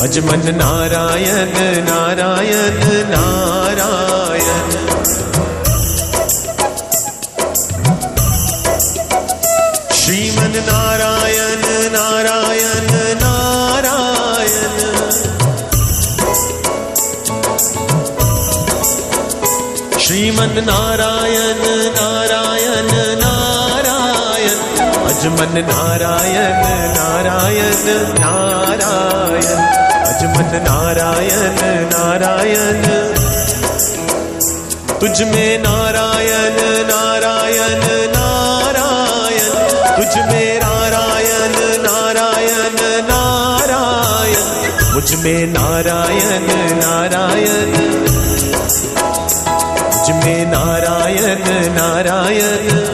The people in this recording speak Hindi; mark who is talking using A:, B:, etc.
A: Ajman Narayan Narayan Narayan. Shriman Narayan Narayan Narayan. Shriman Narayan Narayan Narayan. Ajman Narayan Narayan Narayan. Ajman Narayan Narayan. तुझ में नारायण नारायण नारायण। तुझ में नारायण नारायण नारायण। मुझ में नारायण नारायण। मुझ में नारायण नारायण।